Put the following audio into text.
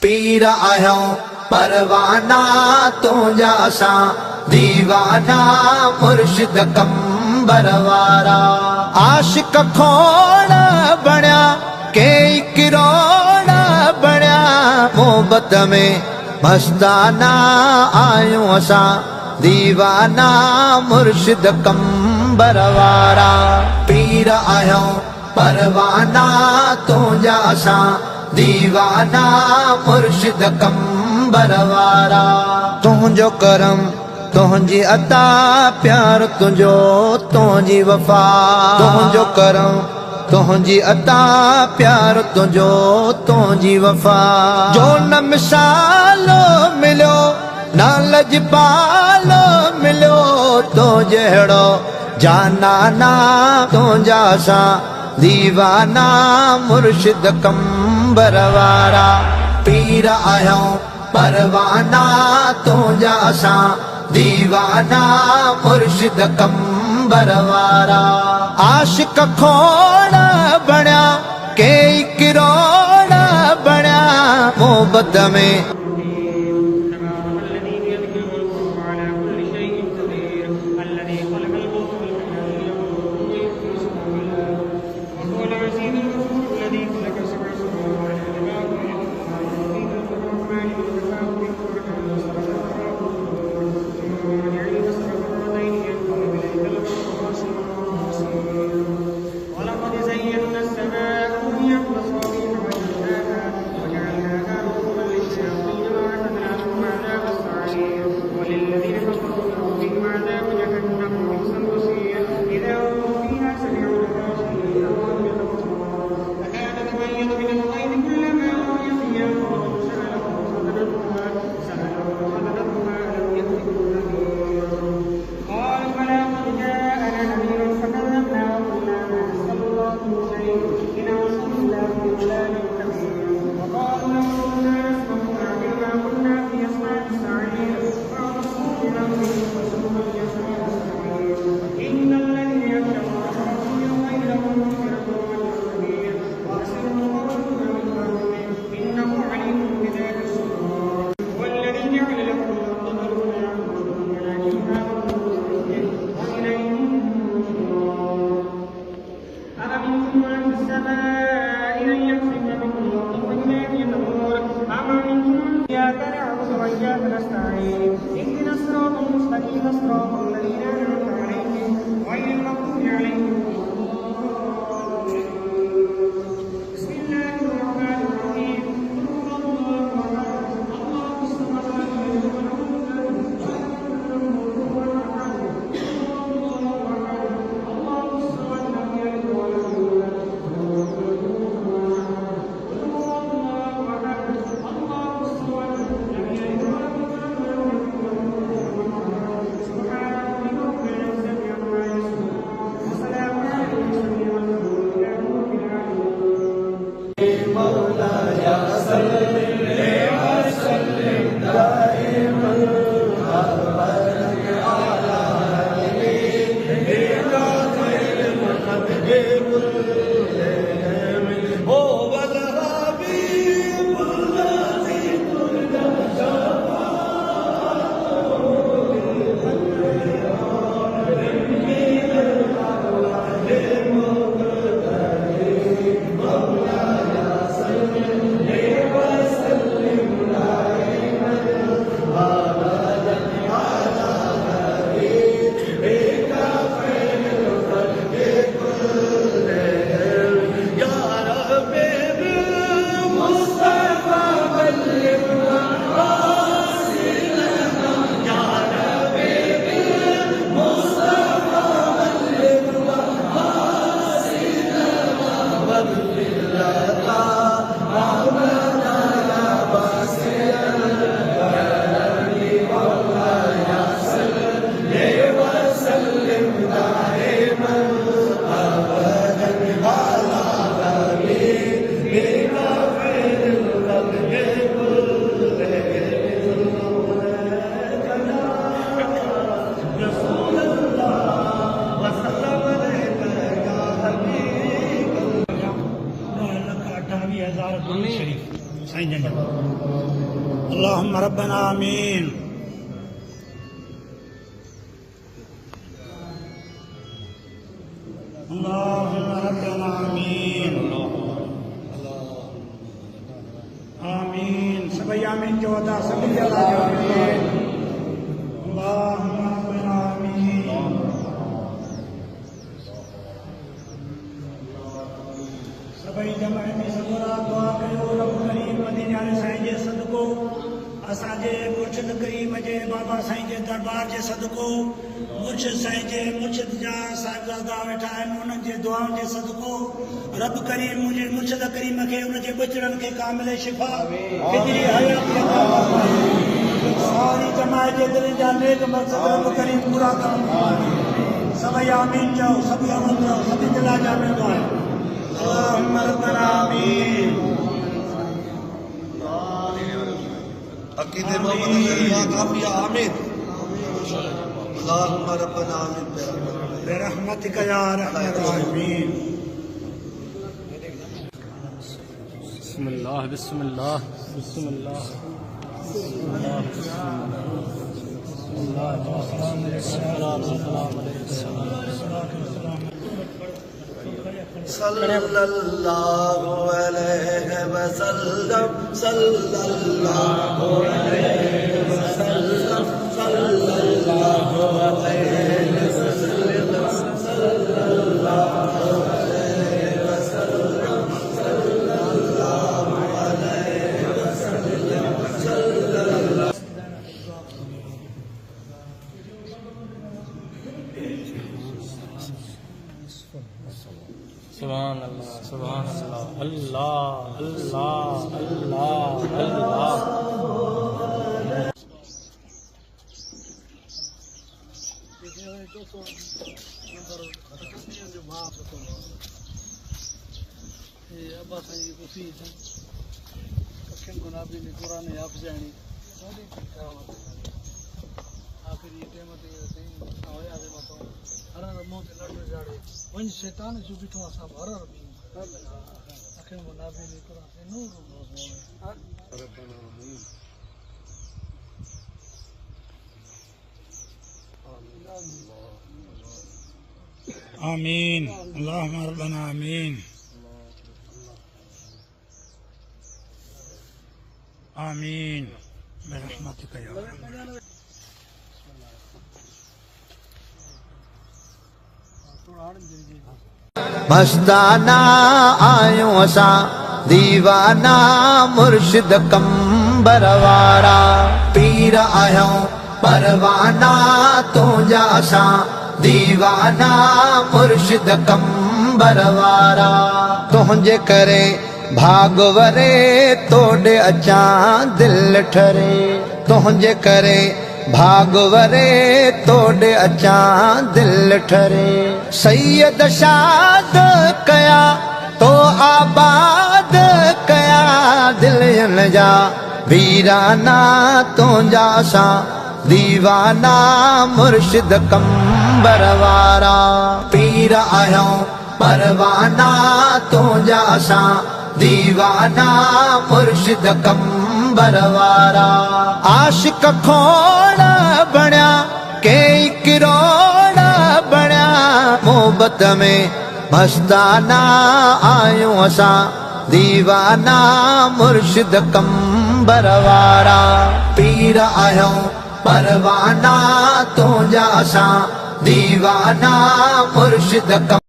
पीर आहियो परवाना तुंहिंजा असां दीवाना मुर्शिद कंबर वारा आशिक खोड़ बणिया कई किरोड़ बणिया मोहब्बत में मस्ताना आयूं असां दीवाना मुर्शिद कंबर वारा पीर आहियो परवाना तुंहिंजा असां दीवाना मुर्शिद कंबर वारा तुंहिंजो करम तुंहिंजी अता प्यार तुंहिंजो तुंहिंजी वफ़ा तुंहिंजो करम तुंहिंजी अता प्यार तुंहिंजो तुंहिंजी वफ़ा जो न मिसालो मिलियो न लजपालो मिलियो तो जहिड़ो जानाना तुंहिंजा असां दीवाना मुर्शिद कंबर वारा पीर आहियो परवाना तुंहिंजा असां दीवाना मुर्शिद कंबर वारा आशिक खोड़ बणिया कई किरोड़ बणिया मोहब्बत में साईं जन अल्लाहुम्मा रब्बना आमीन। अल्लाहुम्मा रब्बना आमीन आमीन। सभी आमीन जो अदा सभी अल्लाह जो आमीन। अल्लाहुम्मा रब्बना आमीन। सभी जमात में सबरा दुआ कयो रब करीम मदीना साईं जे सदको असांजे मुर्शिद करीम जे बाबा साईं जे दरबार जे सदको मुर्शिद साईं जे मुर्शिद जा साहिबजादा वेठा आहिनि उन्हनि जे दुआउनि जे सदको रब करीम मुंहिंजे मुर्शिद करीम खे उन जे बचड़नि खे कामिल शिफ़ा फिदरी हयात अता फरमाए। सारी जमात जे दिलि जा नेक मक़सद रब करीम पूरा करणु। सभई आमीन चओ, सभई अमन चओ, सभई दिला जा वेंदो आहे। अल्लाहुम्मा रब्बना आमीन। अकीदे मोहम्मद काफिया आमीन। अल्लाहुम्मा रब्बना आमीन बिरहमतिक या रहमत आमीन। बिस्मिल्लाह बिस्मिल्लाह बिस्मिल्लाह सल्लल्लाहु अलैहि वसल्लम सल्लल्लाहु अलैहि वसल्लम सल्लल्लाहु अलैहि वसल्लम सल्लल्लाहु अलैहि वसल्लम सल्लल्लाहु अलैहि वसल्लम सल्लल्लाहु। सुभान अल्लाह सुभान अल्लाह अल्लाह अल्लाह अल्लाह अल्लाह। अब्बा साईं जी कुसी अखियुनि गुनाबी ने क़ुरान याफ़ जाणी आख़िरी टाइम ते हुयासीं मथां हर हर मुंहं ते लॾ विझाड़े वञ शैतान जो बीठो असां हर हर बि अखियुनि गुनाबी ने क़ुरान ते नूर आमीन। अल्लाहुम्मा रब्बना आमीन आमीन बिरहमतिक या रहमत। मस्ताना आयूं असां दीवाना मुर्शिद कंबर वारा पीर आहियूं परवाना तुंहिंजा असां दीवाना मुर्शिद कंबर वारा। तुंहिंजे करे भाग वरे तोड़े अचां दिल ठरे तुंहिंजे करे भाग वरे तोड़े अचां दिल ठरे। सैयद शाद कया तो आबाद कया दिलनि जा वीराना तुंहिंजा असां दीवाना मुर्शिद कंबर वारा पीर आहियूं परवाना तुंहिंजा असां दीवाना मुर्शिद कंबर वारा। आशिक खोड़ बणिया कई किरोड़ बणिया मोहब्बत में मस्ताना आयूं असां दीवाना मुर्शिद कंबर वारा पीर आहियूं परवाना तुंहिंजा असां दीवाना मुर्शिद